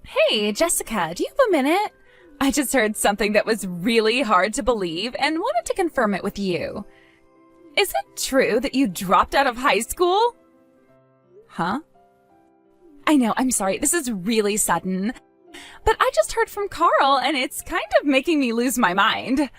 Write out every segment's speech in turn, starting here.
Hey, Jessica, do you have a minute? I just heard something that was really hard to believe and wanted to confirm it with you. Is it true that you dropped out of high school? Huh? I know, I'm sorry, this is really sudden. But I just heard from Carl and it's kind of making me lose my mind.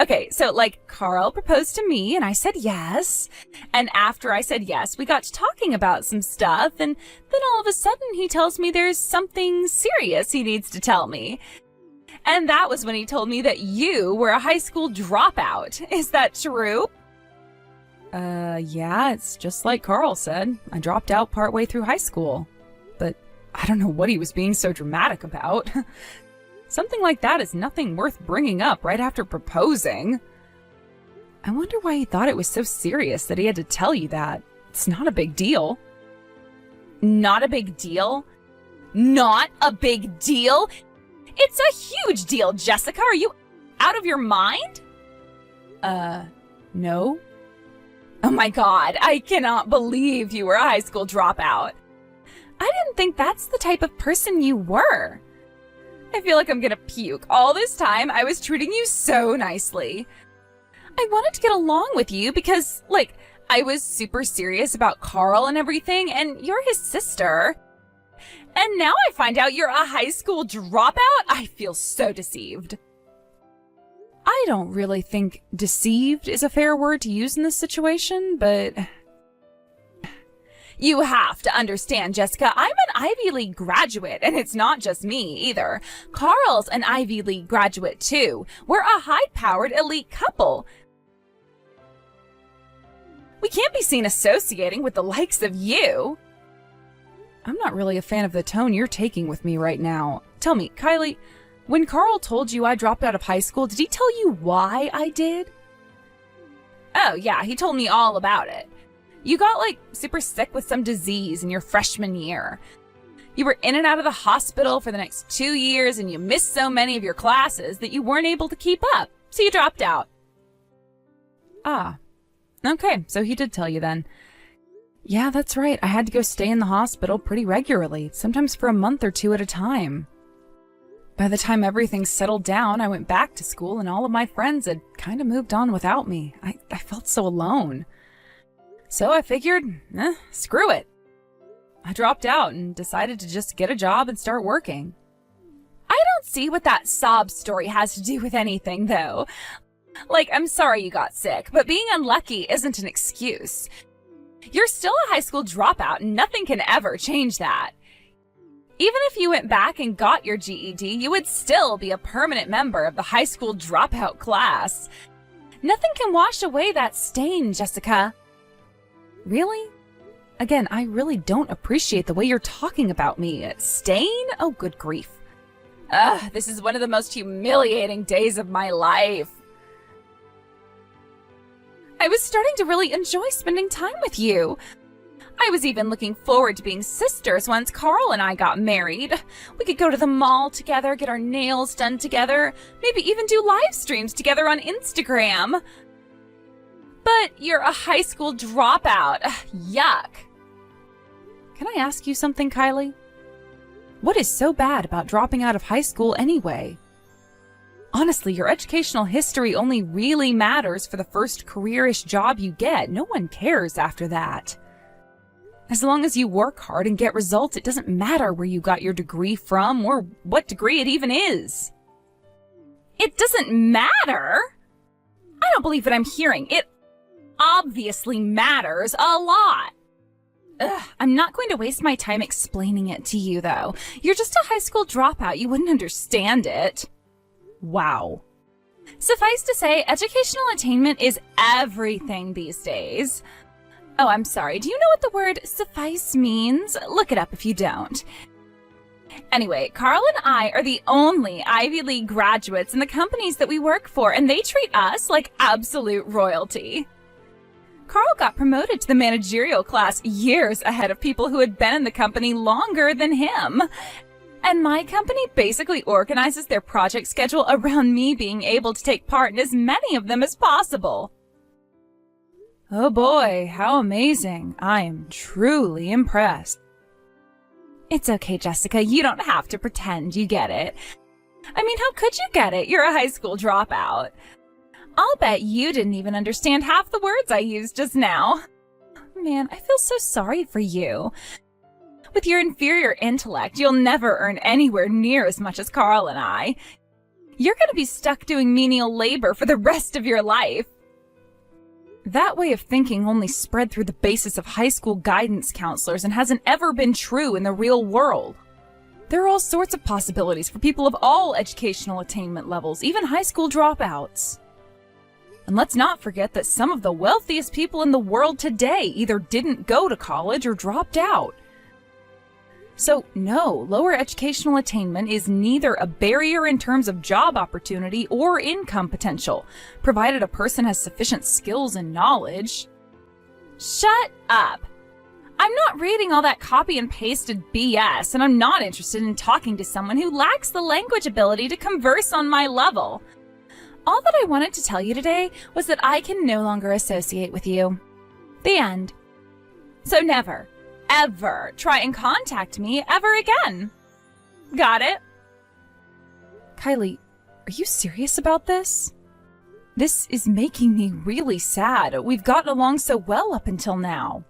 Okay, so Carl proposed to me and I said yes. And after I said yes, we got to talking about some stuff. And then all of a sudden he tells me there's something serious he needs to tell me. And that was when he told me that you were a high school dropout. Is that true? Yeah, it's just like Carl said. I dropped out partway through high school. But I don't know what he was being so dramatic about. Something like that is nothing worth bringing up right after proposing. I wonder why he thought it was so serious that he had to tell you that. It's not a big deal. Not a big deal? Not a big deal? It's a huge deal, Jessica. Are you out of your mind? No. Oh my God, I cannot believe you were a high school dropout. I didn't think that's the type of person you were. I feel like I'm gonna puke. All this time, I was treating you so nicely. I wanted to get along with you because, I was super serious about Carl and everything, and you're his sister. And now I find out you're a high school dropout? I feel so deceived. I don't really think deceived is a fair word to use in this situation, but... You have to understand, Jessica, I'm an Ivy League graduate, and it's not just me either. Carl's an Ivy League graduate too. We're a high-powered elite couple. We can't be seen associating with the likes of you. I'm not really a fan of the tone you're taking with me right now. Tell me, Kylie, when Carl told you I dropped out of high school, did he tell you why I did? Oh yeah, he told me all about it. You got, super sick with some disease in your freshman year. You were in and out of the hospital for the next 2 years, and you missed so many of your classes that you weren't able to keep up, so you dropped out. Ah. Okay, so he did tell you then. Yeah, that's right. I had to go stay in the hospital pretty regularly, sometimes for a month or two at a time. By the time everything settled down, I went back to school, and all of my friends had kind of moved on without me. I felt so alone. So I figured, screw it. I dropped out and decided to just get a job and start working. I don't see what that sob story has to do with anything, though. I'm sorry you got sick, but being unlucky isn't an excuse. You're still a high school dropout, and nothing can ever change that. Even if you went back and got your GED, you would still be a permanent member of the high school dropout class. Nothing can wash away that stain, Jessica. Really? Again, I really don't appreciate the way you're talking about me. Stain? Oh, good grief. This is one of the most humiliating days of my life. I was starting to really enjoy spending time with you. I was even looking forward to being sisters once Carl and I got married. We could go to the mall together, get our nails done together, maybe even do live streams together on Instagram. But you're a high school dropout. Yuck. Can I ask you something, Kylie? What is so bad about dropping out of high school anyway? Honestly, your educational history only really matters for the first career-ish job you get. No one cares after that. As long as you work hard and get results, it doesn't matter where you got your degree from or what degree it even is. It doesn't matter? I don't believe what I'm hearing. It obviously matters a lot. I'm not going to waste my time explaining it to you, though. You're just a high school dropout. You wouldn't understand it. Wow. Suffice to say, educational attainment is everything these days. Oh, I'm sorry. Do you know what the word suffice means? Look it up if you don't. Anyway, Carl and I are the only Ivy League graduates in the companies that we work for, and they treat us like absolute royalty. Carl got promoted to the managerial class years ahead of people who had been in the company longer than him. And my company basically organizes their project schedule around me being able to take part in as many of them as possible. Oh boy, how amazing. I am truly impressed. It's okay, Jessica. You don't have to pretend you get it. I mean, how could you get it? You're a high school dropout. I'll bet you didn't even understand half the words I used just now. Man, I feel so sorry for you. With your inferior intellect, you'll never earn anywhere near as much as Carl and I. You're going to be stuck doing menial labor for the rest of your life. That way of thinking only spread through the basis of high school guidance counselors and hasn't ever been true in the real world. There are all sorts of possibilities for people of all educational attainment levels, even high school dropouts. And let's not forget that some of the wealthiest people in the world today either didn't go to college or dropped out. So no, lower educational attainment is neither a barrier in terms of job opportunity or income potential, provided a person has sufficient skills and knowledge. Shut up! I'm not reading all that copy and pasted BS, and I'm not interested in talking to someone who lacks the language ability to converse on my level. All that I wanted to tell you today was that I can no longer associate with you. The end. So never, ever try and contact me ever again. Got it? Kylie, are you serious about this? This is making me really sad. We've gotten along so well up until now.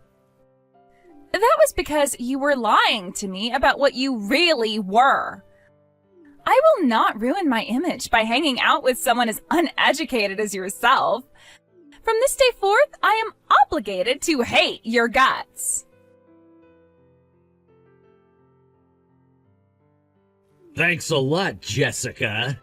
That was because you were lying to me about what you really were. I will not ruin my image by hanging out with someone as uneducated as yourself. From this day forth, I am obligated to hate your guts. Thanks a lot, Jessica.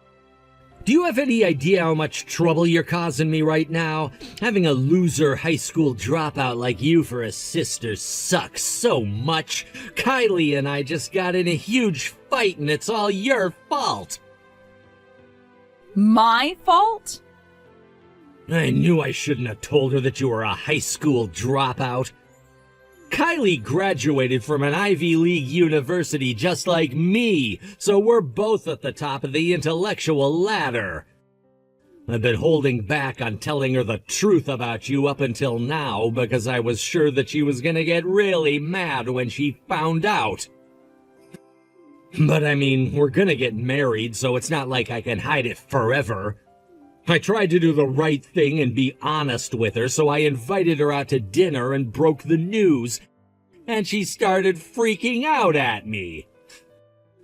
Do you have any idea how much trouble you're causing me right now? Having a loser high school dropout like you for a sister sucks so much. Kylie and I just got in a huge fight and it's all your fault. My fault? I knew I shouldn't have told her that you were a high school dropout. Kylie graduated from an Ivy League university just like me, so we're both at the top of the intellectual ladder. I've been holding back on telling her the truth about you up until now because I was sure that she was gonna get really mad when she found out. But I mean, we're gonna get married, so it's not like I can hide it forever. I tried to do the right thing and be honest with her, so I invited her out to dinner and broke the news, and she started freaking out at me.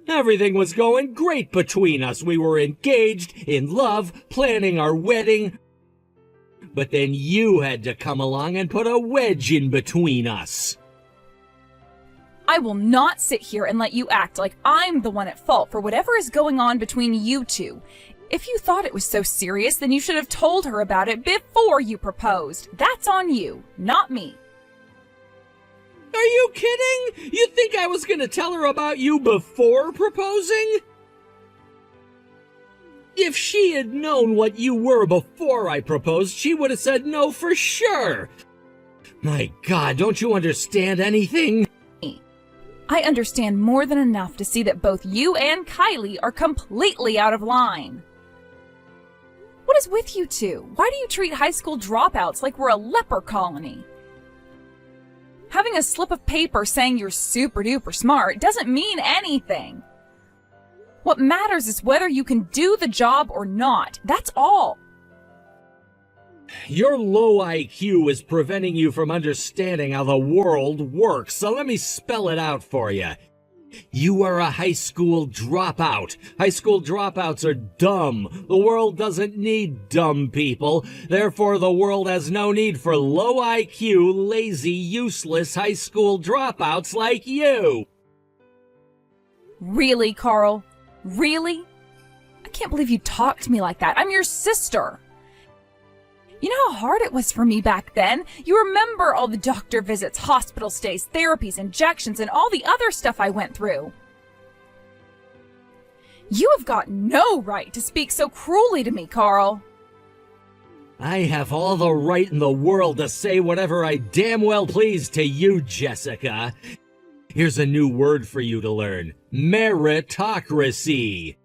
Everything was going great between us. We were engaged, in love, planning our wedding. But then you had to come along and put a wedge in between us. I will not sit here and let you act like I'm the one at fault for whatever is going on between you two. If you thought it was so serious, then you should have told her about it before you proposed. That's on you, not me. Are you kidding? You think I was gonna tell her about you before proposing? If she had known what you were before I proposed, she would have said no for sure. My God, don't you understand anything? I understand more than enough to see that both you and Kylie are completely out of line. What is with you two? Why do you treat high school dropouts like we're a leper colony? Having a slip of paper saying you're super duper smart doesn't mean anything. What matters is whether you can do the job or not. That's all. Your low IQ is preventing you from understanding how the world works, so let me spell it out for you. You are a high school dropout. High school dropouts are dumb. The world doesn't need dumb people. Therefore, the world has no need for low IQ, lazy, useless high school dropouts like you. Really, Carl? Really? I can't believe you talked to me like that. I'm your sister. You know how hard it was for me back then? You remember all the doctor visits, hospital stays, therapies, injections, and all the other stuff I went through. You have got no right to speak so cruelly to me, Carl. I have all the right in the world to say whatever I damn well please to you, Jessica. Here's a new word for you to learn. Meritocracy.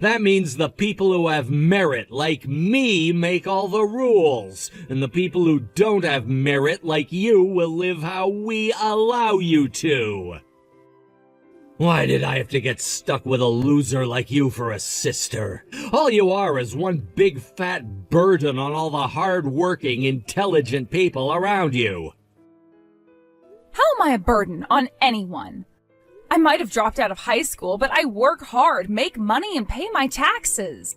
That means the people who have merit, like me, make all the rules. And the people who don't have merit, like you, will live how we allow you to. Why did I have to get stuck with a loser like you for a sister? All you are is one big fat burden on all the hard-working, intelligent people around you. How am I a burden on anyone? I might have dropped out of high school, but I work hard, make money, and pay my taxes.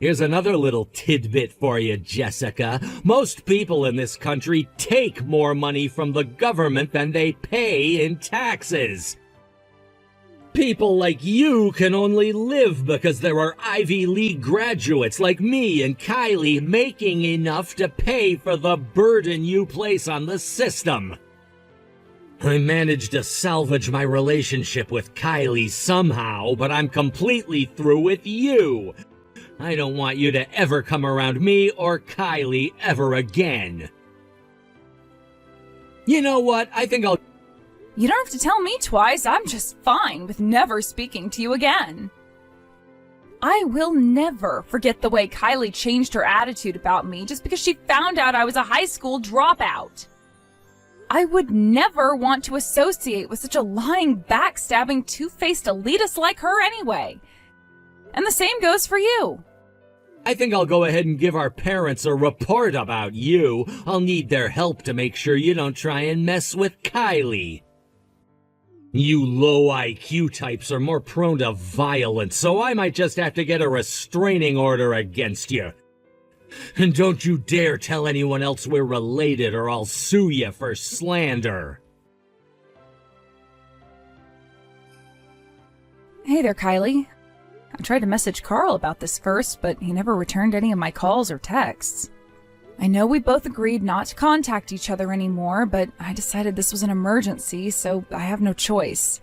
Here's another little tidbit for you, Jessica. Most people in this country take more money from the government than they pay in taxes. People like you can only live because there are Ivy League graduates like me and Kylie making enough to pay for the burden you place on the system. I managed to salvage my relationship with Kylie somehow, but I'm completely through with you. I don't want you to ever come around me or Kylie ever again. You know what? I think I'll... You don't have to tell me twice. I'm just fine with never speaking to you again. I will never forget the way Kylie changed her attitude about me just because she found out I was a high school dropout. I would never want to associate with such a lying, backstabbing, two-faced elitist like her anyway. And the same goes for you. I think I'll go ahead and give our parents a report about you. I'll need their help to make sure you don't try and mess with Kylie. You low IQ types are more prone to violence, so I might just have to get a restraining order against you. And don't you dare tell anyone else we're related or I'll sue you for slander. Hey there, Kylie. I tried to message Carl about this first, but he never returned any of my calls or texts. I know we both agreed not to contact each other anymore, but I decided this was an emergency, so I have no choice.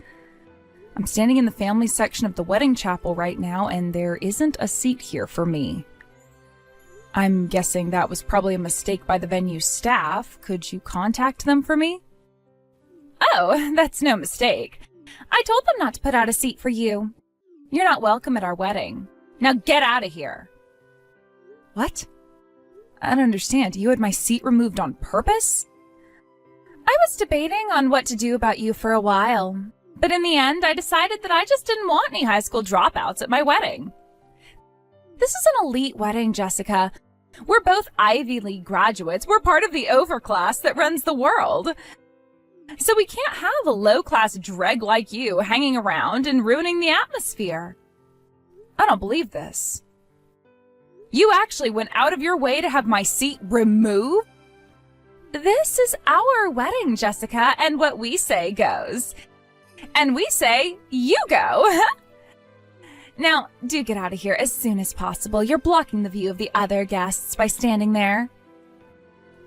I'm standing in the family section of the wedding chapel right now, and there isn't a seat here for me. I'm guessing that was probably a mistake by the venue staff. Could you contact them for me? Oh, that's no mistake. I told them not to put out a seat for you. You're not welcome at our wedding. Now get out of here. What? I don't understand. You had my seat removed on purpose? I was debating on what to do about you for a while, but in the end, I decided that I just didn't want any high school dropouts at my wedding. This is an elite wedding, Jessica. We're both Ivy League graduates. We're part of the overclass that runs the world. So we can't have a low-class dreg like you hanging around and ruining the atmosphere. I don't believe this. You actually went out of your way to have my seat removed? This is our wedding, Jessica, and what we say goes. And we say, you go. Now, do get out of here as soon as possible. You're blocking the view of the other guests by standing there.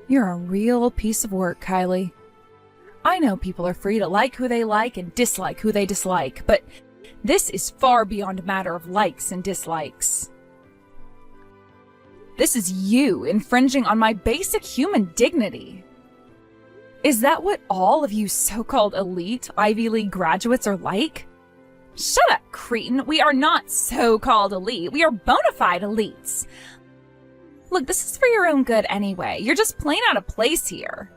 You're a real piece of work, Kylie. I know people are free to like who they like and dislike who they dislike, but this is far beyond a matter of likes and dislikes. This is you infringing on my basic human dignity. Is that what all of you so-called elite Ivy League graduates are like? Shut up, cretin. We are not so-called elite. We are bona fide elites. Look, this is for your own good anyway. You're just plain out of place here.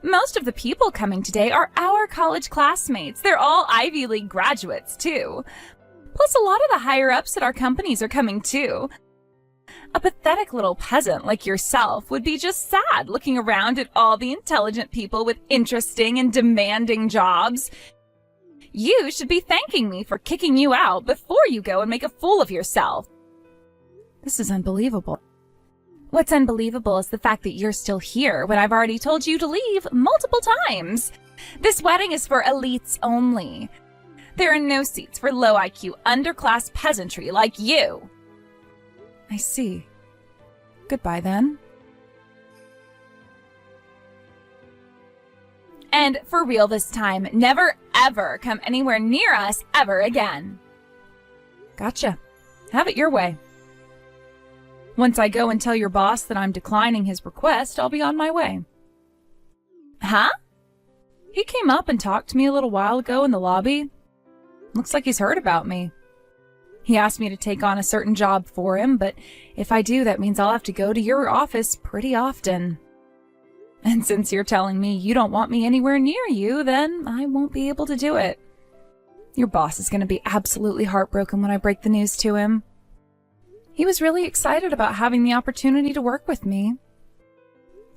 Most of the people coming today are our college classmates. They're all Ivy League graduates, too. Plus, a lot of the higher-ups at our companies are coming, too. A pathetic little peasant like yourself would be just sad looking around at all the intelligent people with interesting and demanding jobs. You should be thanking me for kicking you out before you go and make a fool of yourself. This is unbelievable. What's unbelievable is the fact that you're still here when I've already told you to leave multiple times. This wedding is for elites only. There are no seats for low IQ, underclass peasantry like you. I see. Goodbye then. And for real this time, never ever come anywhere near us ever again. Gotcha. Have it your way. Once I go and tell your boss that I'm declining his request, I'll be on my way. Huh? He came up and talked to me a little while ago in the lobby. Looks like he's heard about me. He asked me to take on a certain job for him, but if I do, that means I'll have to go to your office pretty often. And since you're telling me you don't want me anywhere near you, then I won't be able to do it. Your boss is going to be absolutely heartbroken when I break the news to him. He was really excited about having the opportunity to work with me.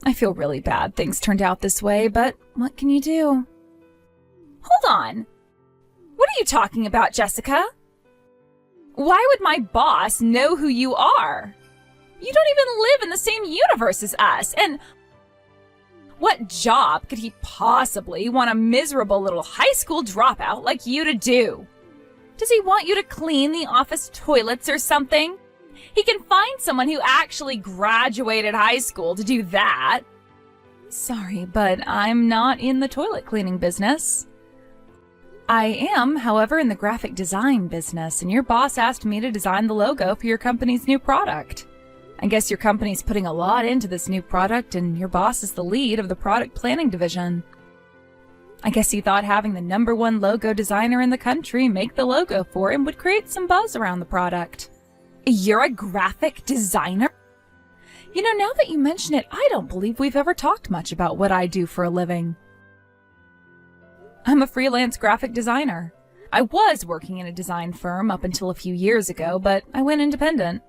I feel really bad things turned out this way, but what can you do? Hold on. What are you talking about, Jessica? Why would my boss know who you are? You don't even live in the same universe as us, and what job could he possibly want a miserable little high school dropout like you to do? Does he want you to clean the office toilets or something? He can find someone who actually graduated high school to do that. Sorry, but I'm not in the toilet cleaning business. I am, however, in the graphic design business, and your boss asked me to design the logo for your company's new product. I guess your company's putting a lot into this new product, and your boss is the lead of the product planning division. I guess he thought having the #1 logo designer in the country make the logo for him would create some buzz around the product. You're a graphic designer? You know, now that you mention it, I don't believe we've ever talked much about what I do for a living. I'm a freelance graphic designer. I was working in a design firm up until a few years ago, but I went independent.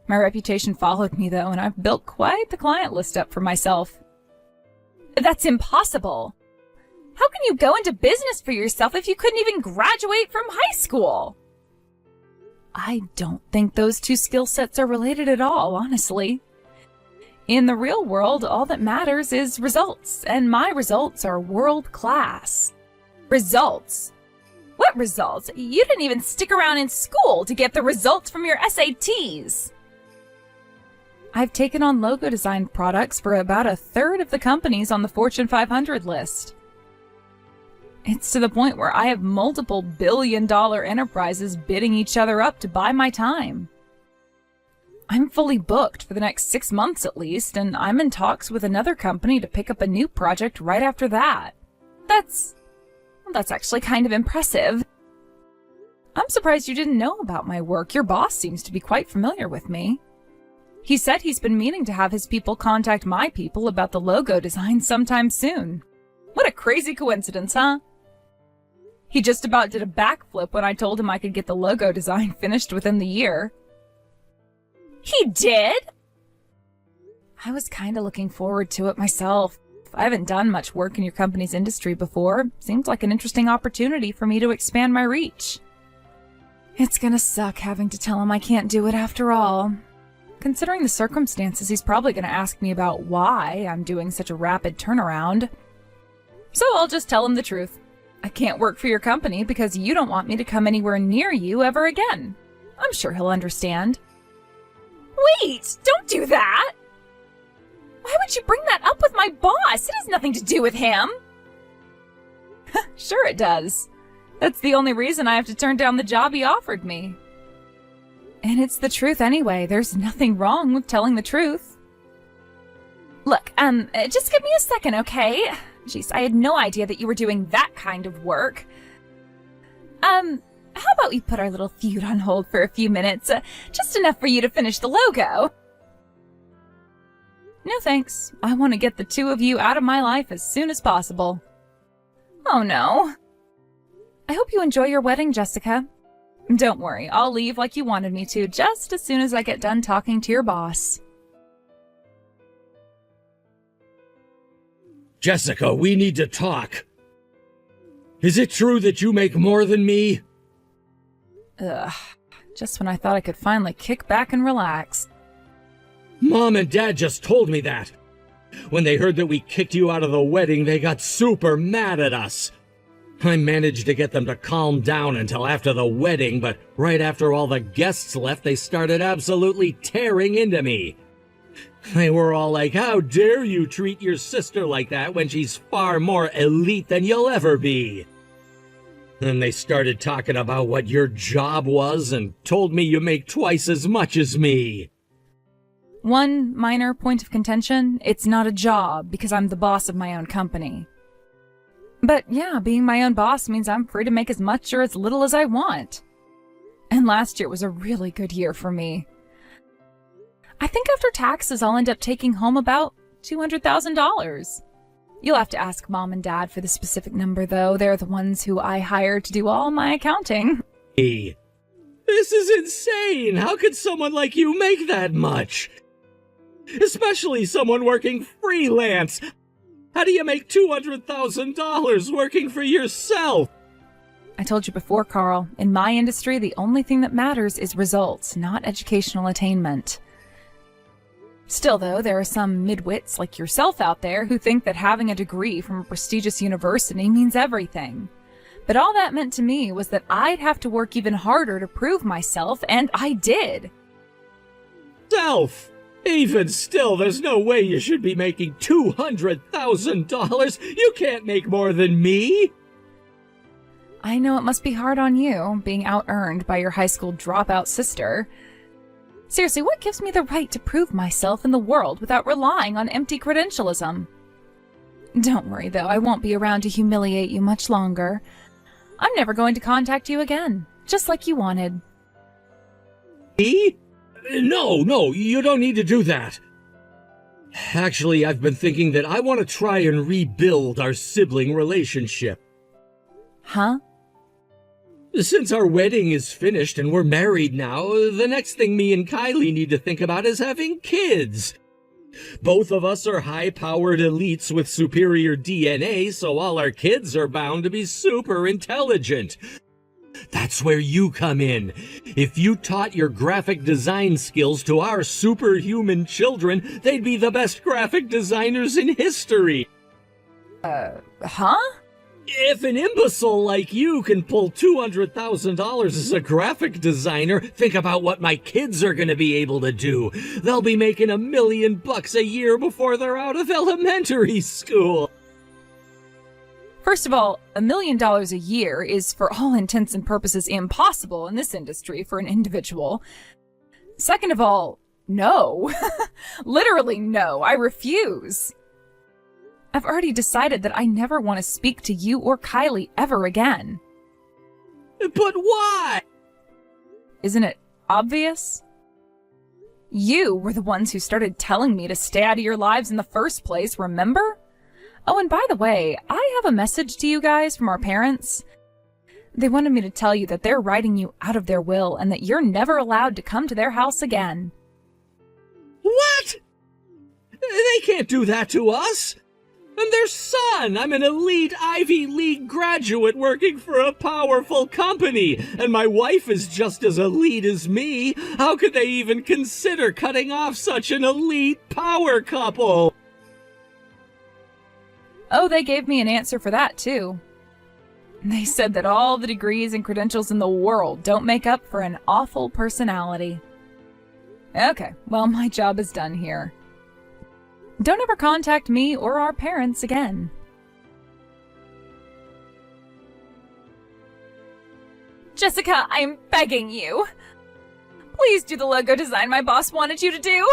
My reputation followed me, though, and I've built quite the client list up for myself. That's impossible. How can you go into business for yourself if you couldn't even graduate from high school? I don't think those two skill sets are related at all, honestly. In the real world, all that matters is results, and my results are world class. Results? What results? You didn't even stick around in school to get the results from your SATs. I've taken on logo design products for about a third of the companies on the Fortune 500 list. It's to the point where I have multiple billion-dollar enterprises bidding each other up to buy my time. I'm fully booked for the next 6 months at least, and I'm in talks with another company to pick up a new project right after that. That's actually kind of impressive. I'm surprised you didn't know about my work. Your boss seems to be quite familiar with me. He said he's been meaning to have his people contact my people about the logo design sometime soon. What a crazy coincidence, huh? He just about did a backflip when I told him I could get the logo design finished within the year. He did? I was kind of looking forward to it myself. I haven't done much work in your company's industry before. Seems like an interesting opportunity for me to expand my reach. It's gonna suck having to tell him I can't do it after all. Considering the circumstances, he's probably gonna ask me about why I'm doing such a rapid turnaround. So I'll just tell him the truth. I can't work for your company because you don't want me to come anywhere near you ever again. I'm sure he'll understand. Wait, don't do that! Why would you bring that up with my boss? It has nothing to do with him. Sure it does. That's the only reason I have to turn down the job he offered me. And it's the truth anyway. There's nothing wrong with telling the truth. Look, just give me a second, okay? Jeez, I had no idea that you were doing that kind of work. How about we put our little feud on hold for a few minutes? Just enough for you to finish the logo. No thanks. I want to get the two of you out of my life as soon as possible. Oh no. I hope you enjoy your wedding, Jessica. Don't worry, I'll leave like you wanted me to just as soon as I get done talking to your boss. Jessica, we need to talk. Is it true that you make more than me? Ugh, just when I thought I could finally kick back and relax. Mom and Dad just told me that. When they heard that we kicked you out of the wedding, they got super mad at us. I managed to get them to calm down until after the wedding, but right after all the guests left, they started absolutely tearing into me. They were all like, "How dare you treat your sister like that when she's far more elite than you'll ever be?" Then they started talking about what your job was and told me you make twice as much as me. One minor point of contention, it's not a job because I'm the boss of my own company. But yeah, being my own boss means I'm free to make as much or as little as I want. And last year was a really good year for me. I think after taxes I'll end up taking home about $200,000. You'll have to ask Mom and Dad for the specific number, though. They're the ones who I hired to do all my accounting. Hey, this is insane! How could someone like you make that much? Especially someone working freelance! How do you make $200,000 working for yourself? I told you before, Carl, in my industry, the only thing that matters is results, not educational attainment. Still, though, there are some midwits like yourself out there who think that having a degree from a prestigious university means everything. But all that meant to me was that I'd have to work even harder to prove myself, and I did. Even still, there's no way you should be making $200,000. You can't make more than me. I know it must be hard on you, being out-earned by your high school dropout sister. Seriously, what gives me the right to prove myself in the world without relying on empty credentialism? Don't worry, though, I won't be around to humiliate you much longer. I'm never going to contact you again, just like you wanted. Me? No, you don't need to do that. Actually, I've been thinking that I want to try and rebuild our sibling relationship. Huh? Since our wedding is finished and we're married now, the next thing me and Kylie need to think about is having kids. Both of us are high-powered elites with superior DNA, so all our kids are bound to be super intelligent. That's where you come in. If you taught your graphic design skills to our superhuman children, they'd be the best graphic designers in history. Huh? If an imbecile like you can pull $200,000 as a graphic designer, think about what my kids are going to be able to do. They'll be making $1 million a year before they're out of elementary school. First of all, $1 million a year is, for all intents and purposes, impossible in this industry for an individual. Second of all, no. Literally no, I refuse. I've already decided that I never want to speak to you or Kylie ever again. But why? Isn't it obvious? You were the ones who started telling me to stay out of your lives in the first place, remember? Oh, and by the way, I have a message to you guys from our parents. They wanted me to tell you that they're writing you out of their will and that you're never allowed to come to their house again. What? They can't do that to us. I'm their son. I'm an elite Ivy League graduate working for a powerful company, and my wife is just as elite as me. How could they even consider cutting off such an elite power couple? Oh, they gave me an answer for that, too. They said that all the degrees and credentials in the world don't make up for an awful personality. Okay, well, my job is done here. Don't ever contact me or our parents again. Jessica, I'm begging you. Please do the logo design my boss wanted you to do.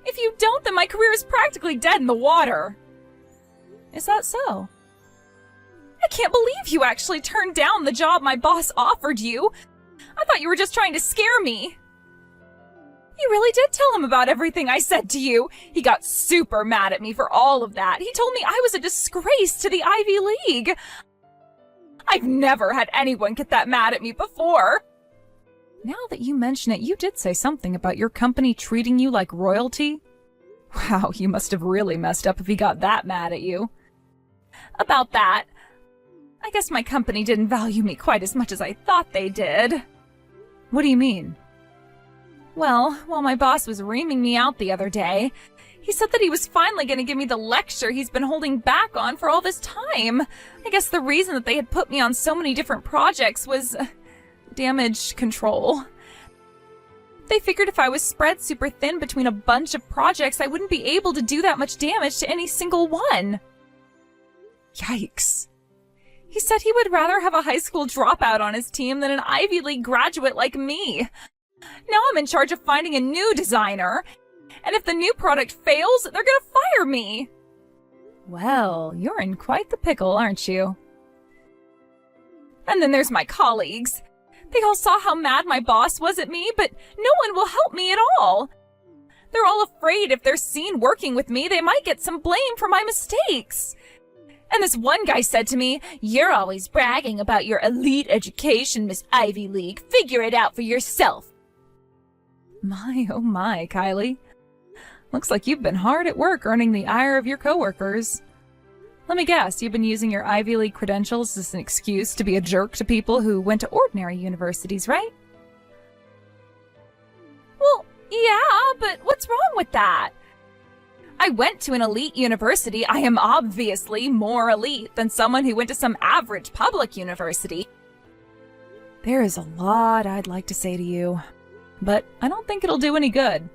If you don't, then my career is practically dead in the water. Is that so? I can't believe you actually turned down the job my boss offered you. I thought you were just trying to scare me. You really did tell him about everything I said to you. He got super mad at me for all of that. He told me I was a disgrace to the Ivy League. I've never had anyone get that mad at me before. Now that you mention it, you did say something about your company treating you like royalty. Wow, you must have really messed up if he got that mad at you. About that, I guess my company didn't value me quite as much as I thought they did. What do you mean? Well, while my boss was reaming me out the other day, he said that he was finally going to give me the lecture he's been holding back on for all this time. I guess the reason that they had put me on so many different projects was damage control. They figured if I was spread super thin between a bunch of projects, I wouldn't be able to do that much damage to any single one. Yikes. He said he would rather have a high school dropout on his team than an Ivy League graduate like me. Now I'm in charge of finding a new designer, and if the new product fails, they're gonna fire me. Well, you're in quite the pickle, aren't you? And then there's my colleagues. They all saw how mad my boss was at me, but no one will help me at all. They're all afraid if they're seen working with me, they might get some blame for my mistakes. And this one guy said to me, "You're always bragging about your elite education, Miss Ivy League. Figure it out for yourself." My, oh my, Kylie. Looks like you've been hard at work earning the ire of your coworkers. Let me guess, you've been using your Ivy League credentials as an excuse to be a jerk to people who went to ordinary universities, right? Well, yeah, but what's wrong with that? I went to an elite university. I am obviously more elite than someone who went to some average public university. There is a lot I'd like to say to you, but I don't think it'll do any good.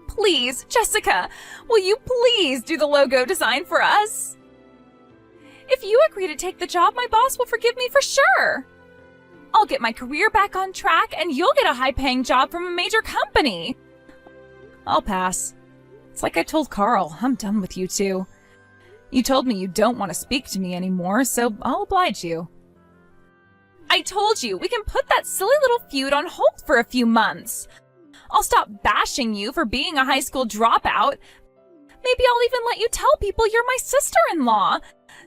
Please, Jessica, will you please do the logo design for us? If you agree to take the job, my boss will forgive me for sure. I'll get my career back on track and you'll get a high-paying job from a major company. I'll pass. It's like I told Carl, I'm done with you two. You told me you don't want to speak to me anymore, so I'll oblige you. I told you, we can put that silly little feud on hold for a few months. I'll stop bashing you for being a high school dropout. Maybe I'll even let you tell people you're my sister-in-law.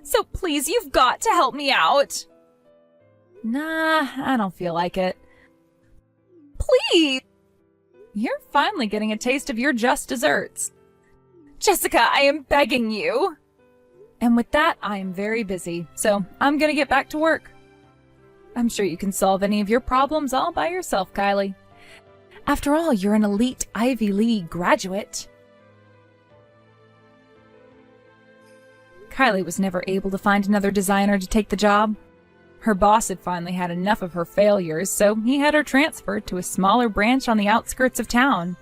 So please, you've got to help me out. Nah, I don't feel like it. Please! You're finally getting a taste of your just desserts. Jessica, I am begging you. And with that, I am very busy, so I'm gonna get back to work. I'm sure you can solve any of your problems all by yourself, Kylie. After all, you're an elite Ivy League graduate. Kylie was never able to find another designer to take the job. Her boss had finally had enough of her failures, so he had her transferred to a smaller branch on the outskirts of town.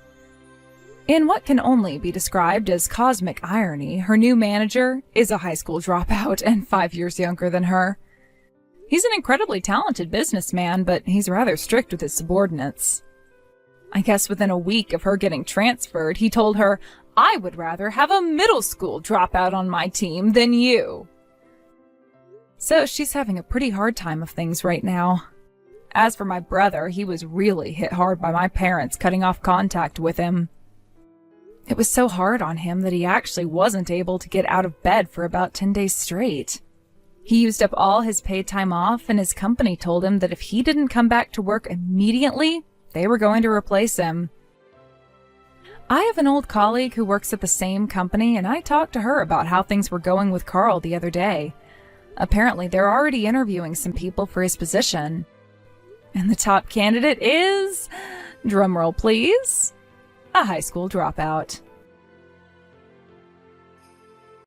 In what can only be described as cosmic irony, her new manager is a high school dropout and 5 years younger than her. He's an incredibly talented businessman, but he's rather strict with his subordinates. I guess within a week of her getting transferred, he told her, "I would rather have a middle school dropout on my team than you." So she's having a pretty hard time of things right now. As for my brother, he was really hit hard by my parents cutting off contact with him. It was so hard on him that he actually wasn't able to get out of bed for about 10 days straight. He used up all his paid time off, and his company told him that if he didn't come back to work immediately, they were going to replace him. I have an old colleague who works at the same company, and I talked to her about how things were going with Carl the other day. Apparently, they're already interviewing some people for his position. And the top candidate is, drumroll please, a high school dropout.